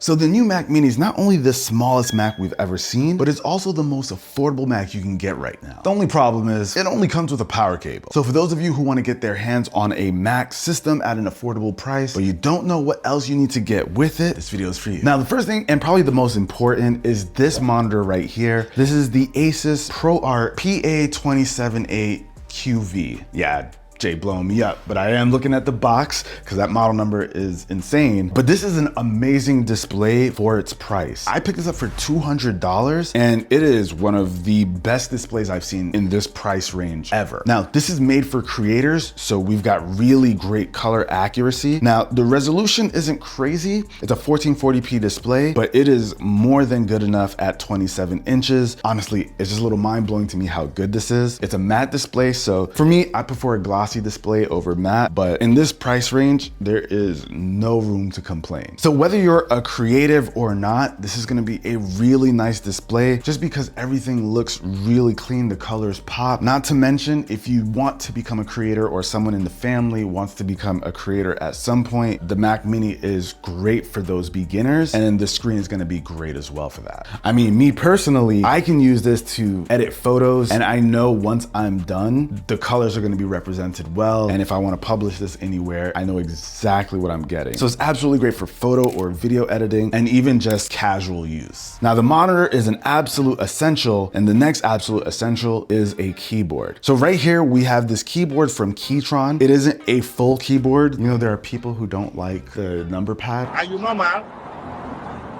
So the new Mac Mini is not only the smallest Mac we've ever seen, but it's also the most affordable Mac you can get right now. The only problem is it only comes with a power cable. So for those of you who want to get their hands on a Mac system at an affordable price, but you don't know what else you need to get with it, this video is for you. Now, the first thing, and probably the most important, is this monitor right here. This is the Asus ProArt PA278QV. Yeah, Jay blowing me up, but I am looking at the box because that model number is insane. But this is an amazing display for its price. I picked this up for $200 and it is one of the best displays I've seen in this price range ever. Now, this is made for creators, so we've got really great color accuracy. Now, the resolution isn't crazy. It's a 1440p display, but it is more than good enough at 27 inches. Honestly, it's just a little mind blowing to me how good this is. It's a matte display, so for me, I prefer a glossy display over matte, but in this price range, there is no room to complain. So whether you're a creative or not, this is gonna be a really nice display just because everything looks really clean, the colors pop. Not to mention, if you want to become a creator or someone in the family wants to become a creator at some point, the Mac Mini is great for those beginners, and the screen is gonna be great as well for that. I mean, me personally, I can use this to edit photos, and I know once I'm done, the colors are gonna be represented well, and if I want to publish this anywhere, I know exactly what I'm getting. So it's absolutely great for photo or video editing and even just casual use. Now, the monitor is an absolute essential, and the next absolute essential is a keyboard. So right here we have this keyboard from Keytron. It isn't a full keyboard. You know, there are people who don't like the number pad. Are you normal?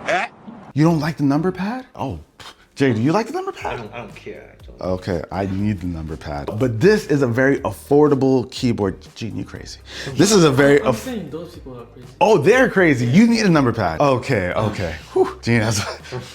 Eh? You don't like the number pad? Oh, Jay, do you like the number pad? I don't care, actually. Okay, I need the number pad. But this is a very affordable keyboard. Gene, you crazy. This is a very... I'm saying those people are crazy. Oh, they're crazy. You need a number pad. Okay, okay. Whew. Gene, that's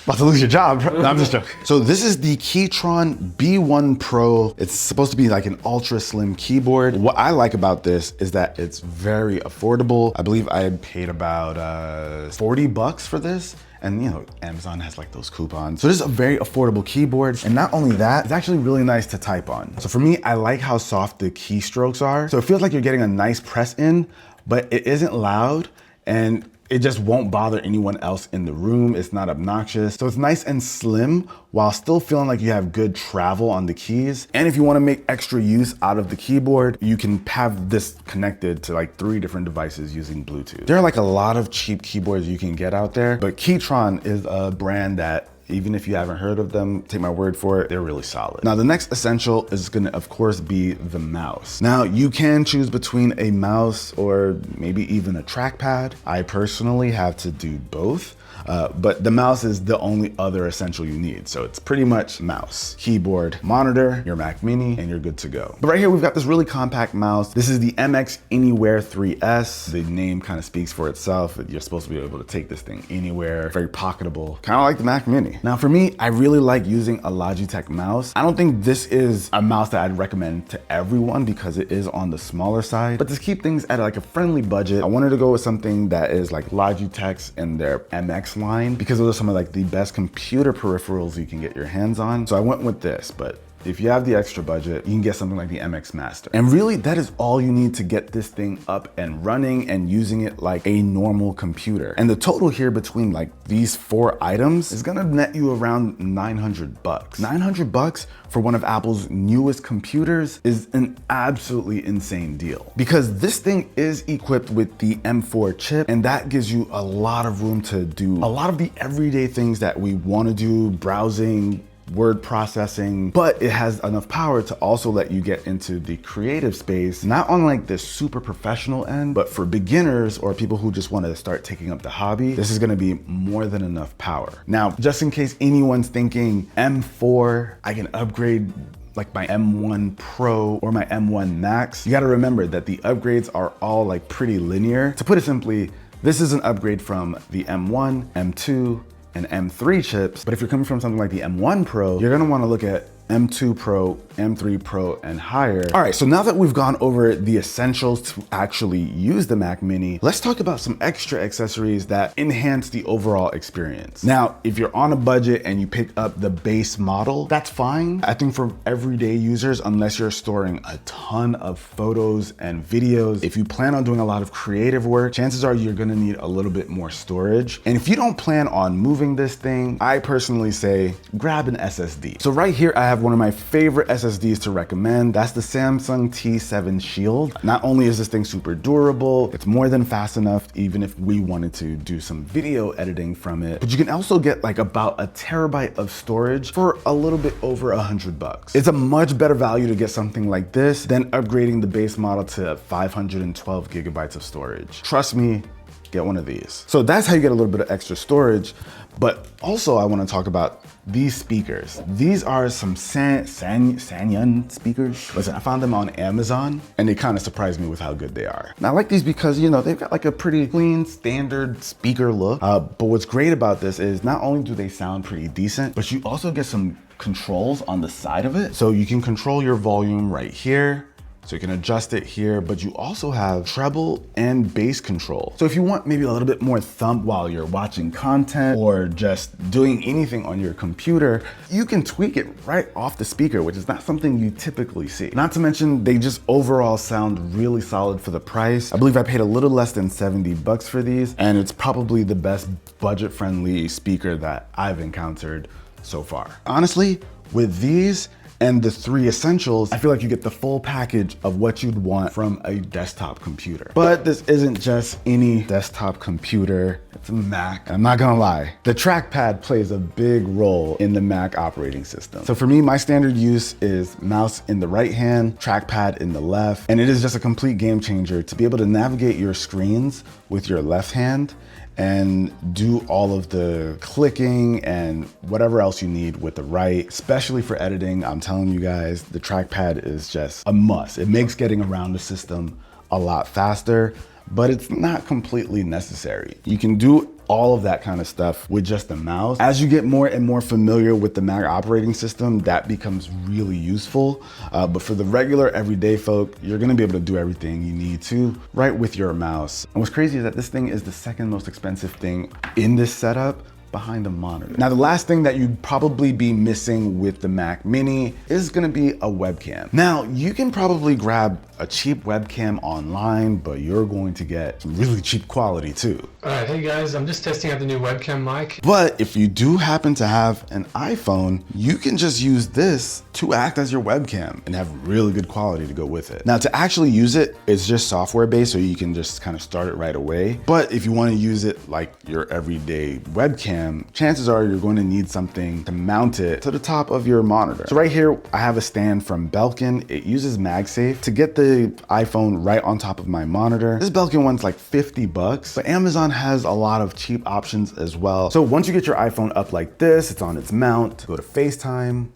about to lose your job. No, I'm just joking. So this is the Keytron B1 Pro. It's supposed to be like an ultra slim keyboard. What I like about this is that it's very affordable. I believe I paid about $40 for this. And you know, Amazon has like those coupons. So this is a very affordable keyboard. And not only that, it's actually really nice to type on. So for me, I like how soft the keystrokes are. So it feels like you're getting a nice press in, but it isn't loud, and it just won't bother anyone else in the room. It's not obnoxious. So it's nice and slim while still feeling like you have good travel on the keys. And if you want to make extra use out of the keyboard, you can have this connected to like 3 different devices using Bluetooth. There are like a lot of cheap keyboards you can get out there, but Keytron is a brand that, even if you haven't heard of them, take my word for it, they're really solid. Now, the next essential is gonna, of course, be the mouse. Now, you can choose between a mouse or maybe even a trackpad. I personally have to do both. But the mouse is the only other essential you need. So it's pretty much mouse, keyboard, monitor, your Mac Mini, and you're good to go. But right here, we've got this really compact mouse. This is the MX Anywhere 3S. The name kind of speaks for itself. You're supposed to be able to take this thing anywhere, very pocketable, kind of like the Mac Mini. Now for me, I really like using a Logitech mouse. I don't think this is a mouse that I'd recommend to everyone because it is on the smaller side, but to keep things at like a friendly budget, I wanted to go with something that is like Logitech's and their MX line, because those are some of like the best computer peripherals you can get your hands on. So I went with this, but if you have the extra budget, you can get something like the MX Master. And really, that is all you need to get this thing up and running and using it like a normal computer. And the total here between like these 4 items is gonna net you around $900. $900 for one of Apple's newest computers is an absolutely insane deal, because this thing is equipped with the M4 chip, and that gives you a lot of room to do a lot of the everyday things that we wanna do, browsing, word processing, but it has enough power to also let you get into the creative space, not on like the super professional end, but for beginners or people who just want to start taking up the hobby, this is going to be more than enough power. Now, just in case anyone's thinking M4, I can upgrade like my M1 Pro or my M1 Max, you got to remember that the upgrades are all like pretty linear. To put it simply, this is an upgrade from the M1, M2, and M3 chips, but if you're coming from something like the M1 Pro, you're gonna wanna look at M2 Pro, M3 Pro, and higher. All right, so now that we've gone over the essentials to actually use the Mac Mini, let's talk about some extra accessories that enhance the overall experience. Now, if you're on a budget and you pick up the base model, that's fine. I think for everyday users, unless you're storing a ton of photos and videos, if you plan on doing a lot of creative work, chances are you're gonna need a little bit more storage. And if you don't plan on moving this thing, I personally say grab an SSD. So right here, I have one of my favorite SSDs to recommend. That's the Samsung T7 Shield. Not only is this thing super durable, it's more than fast enough even if we wanted to do some video editing from it, but you can also get like about a terabyte of storage for a little bit over $100. It's a much better value to get something like this than upgrading the base model to 512 gigabytes of storage. Trust me, get one of these. So that's how you get a little bit of extra storage. But also I want to talk about these speakers. These are some Sanyon speakers. Listen, I found them on Amazon and they kind of surprised me with how good they are. And I like these because, you know, they've got like a pretty clean standard speaker look. But what's great about this is not only do they sound pretty decent, but you also get some controls on the side of it. So you can control your volume right here. So you can adjust it here, but you also have treble and bass control. So if you want maybe a little bit more thump while you're watching content or just doing anything on your computer, you can tweak it right off the speaker, which is not something you typically see. Not to mention, they just overall sound really solid for the price. I believe I paid a little less than $70 for these, and it's probably the best budget-friendly speaker that I've encountered so far. Honestly, with these, and the 3 essentials, I feel like you get the full package of what you'd want from a desktop computer. But this isn't just any desktop computer, it's a Mac. I'm not gonna lie, the trackpad plays a big role in the Mac operating system. So for me, my standard use is mouse in the right hand, trackpad in the left, and it is just a complete game changer to be able to navigate your screens with your left hand and do all of the clicking and whatever else you need with the right, especially for editing. I'm telling you guys, the trackpad is just a must. It makes getting around the system a lot faster, but it's not completely necessary. You can do all of that kind of stuff with just the mouse. As you get more and more familiar with the Mac operating system, that becomes really useful. But for the regular everyday folk, you're gonna be able to do everything you need to right with your mouse. And what's crazy is that this thing is the second most expensive thing in this setup, behind the monitor. Now, the last thing that you'd probably be missing with the Mac Mini is gonna be a webcam. Now, you can probably grab a cheap webcam online, but you're going to get some really cheap quality too. All right, hey guys, I'm just testing out the new webcam mic. But if you do happen to have an iPhone, you can just use this to act as your webcam and have really good quality to go with it. Now, to actually use it, it's just software based, so you can just kind of start it right away. But if you want to use it like your everyday webcam, chances are you're going to need something to mount it to the top of your monitor. So right here, I have a stand from Belkin. It uses MagSafe to get the iPhone right on top of my monitor. This Belkin one's like $50, but Amazon has a lot of cheap options as well. So once you get your iPhone up like this, it's on its mount, go to FaceTime,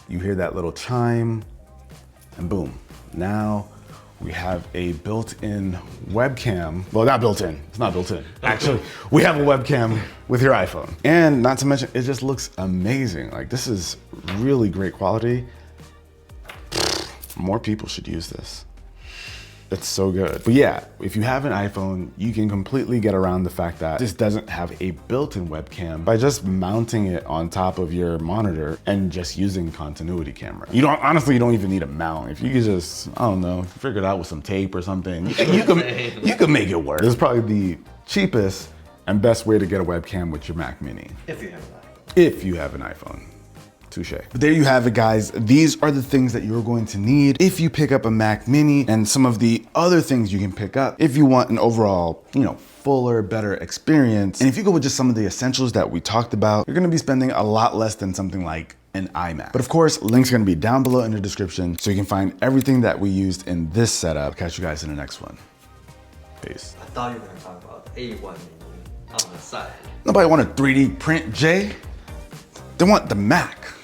you hear that little chime, and boom. Now we have a built-in webcam. Well, not built-in, it's not built-in. Actually, we have a webcam with your iPhone. And not to mention, it just looks amazing. Like, this is really great quality. More people should use this. It's so good. But yeah, if you have an iPhone, you can completely get around the fact that this doesn't have a built-in webcam by just mounting it on top of your monitor and just using continuity camera. Honestly, you don't even need a mount. If you could just, I don't know, figure it out with some tape or something, you can make it work. This is probably the cheapest and best way to get a webcam with your Mac Mini. If you have an iPhone. If you have an iPhone. Touche. But there you have it, guys. These are the things that you're going to need if you pick up a Mac Mini, and some of the other things you can pick up if you want an overall, fuller, better experience. And if you go with just some of the essentials that we talked about, you're gonna be spending a lot less than something like an iMac. But of course, links are gonna be down below in the description, so you can find everything that we used in this setup. I'll catch you guys in the next one. Peace. I thought you were gonna talk about the A1 menu on the side. Nobody want a 3D print, Jay. They want the Mac.